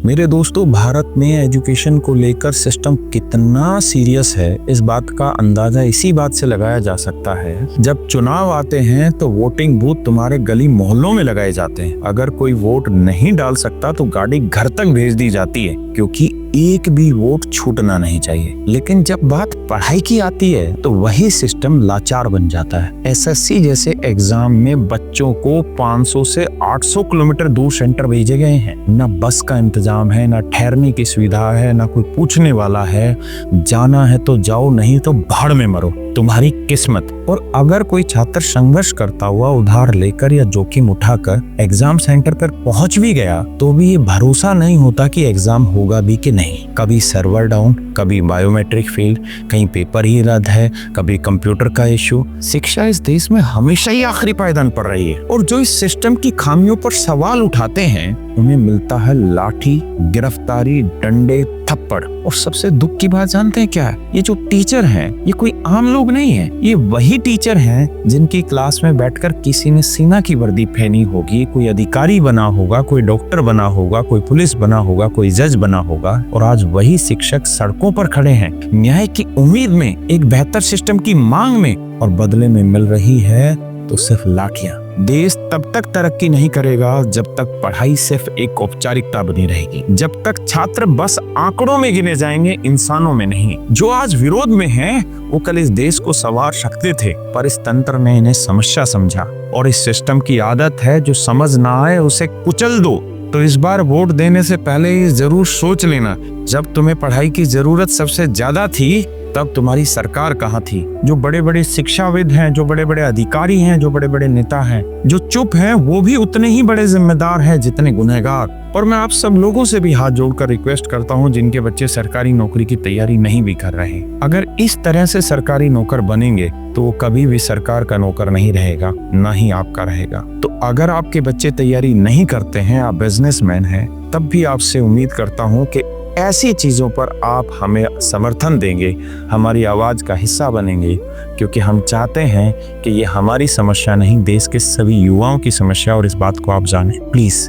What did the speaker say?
मेरे दोस्तों, भारत में एजुकेशन को लेकर सिस्टम कितना सीरियस है, इस बात का अंदाजा इसी बात से लगाया जा सकता है। जब चुनाव आते हैं तो वोटिंग बूथ तुम्हारे गली मोहल्लों में लगाए जाते हैं। अगर कोई वोट नहीं डाल सकता तो गाड़ी घर तक भेज दी जाती है, क्योंकि एक भी वोट छूटना नहीं चाहिए। लेकिन जब बात पढ़ाई की आती है तो वही सिस्टम लाचार बन जाता है। एसएससी जैसे एग्जाम में बच्चों को 500 से 800 किलोमीटर दूर सेंटर भेजे गए हैं। न बस का इंतजाम है, न ठहरने की सुविधा है, न कोई पूछने वाला है। जाना है तो जाओ, नहीं तो भाड़ में मरो, तुम्हारी किस्मत। और अगर कोई छात्र संघर्ष करता हुआ उधार लेकर या जोखिम उठाकर एग्जाम सेंटर पर पहुंच भी गया तो भी ये भरोसा नहीं होता कि एग्जाम होगा भी कि नहीं। कभी सर्वर डाउन, कभी बायोमेट्रिक फेल्ड, कहीं पेपर ही रद्द है, कभी कंप्यूटर का इश्यू। शिक्षा इस देश में हमेशा ही आखिरी पायदान पर रही है, और जो इस सिस्टम की खामियों पर सवाल उठाते हैं उन्हें मिलता है लाठी, गिरफ्तारी, डंडे, थप्पड़। और सबसे दुख की बात जानते हैं क्या है? ये जो टीचर हैं ये कोई आम लोग नहीं है। ये वही टीचर हैं जिनकी क्लास में बैठकर किसी ने सेना की वर्दी पहनी होगी, कोई अधिकारी बना होगा, कोई डॉक्टर बना होगा, कोई पुलिस बना होगा, कोई जज बना होगा। और आज वही शिक्षक सड़कों पर खड़े हैं न्याय की उम्मीद में, एक बेहतर सिस्टम की मांग में, और बदले में मिल रही है तो सिर्फ लाठियां। देश तब तक तरक्की नहीं करेगा जब तक पढ़ाई सिर्फ एक औपचारिकता बनी रहेगी, जब तक छात्र बस आंकड़ों में गिने जाएंगे, इंसानों में नहीं। जो आज विरोध में हैं, वो कल इस देश को संवार सकते थे, पर इस तंत्र ने इन्हें समस्या समझा। और इस सिस्टम की आदत है, जो समझ ना आए उसे कुचल दो। तो इस बार वोट देने से पहले ये जरूर सोच लेना, जब तुम्हें पढ़ाई की जरूरत सबसे ज्यादा थी तब तुम्हारी सरकार कहाँ थी। जो बड़े बड़े शिक्षाविद हैं, जो बड़े बड़े अधिकारी हैं, जो बड़े बड़े नेता हैं, जो चुप हैं, वो भी उतने ही बड़े जिम्मेदार हैं जितने गुनहगार। और मैं आप सब लोगों से भी हाथ जोड़कर रिक्वेस्ट करता हूं जिनके बच्चे सरकारी नौकरी की तैयारी नहीं भी कर रहे, अगर इस तरह से सरकारी नौकर बनेंगे तो वो कभी भी सरकार का नौकर नहीं रहेगा, ना ही आपका रहेगा। तो अगर आपके बच्चे तैयारी नहीं करते हैं, आप बिजनेसमैन हैं, तब भी आपसे उम्मीद करता हूँ कि ऐसी चीज़ों पर आप हमें समर्थन देंगे, हमारी आवाज़ का हिस्सा बनेंगे, क्योंकि हम चाहते हैं कि ये हमारी समस्या नहीं, देश के सभी युवाओं की समस्या। और इस बात को आप जानें प्लीज़।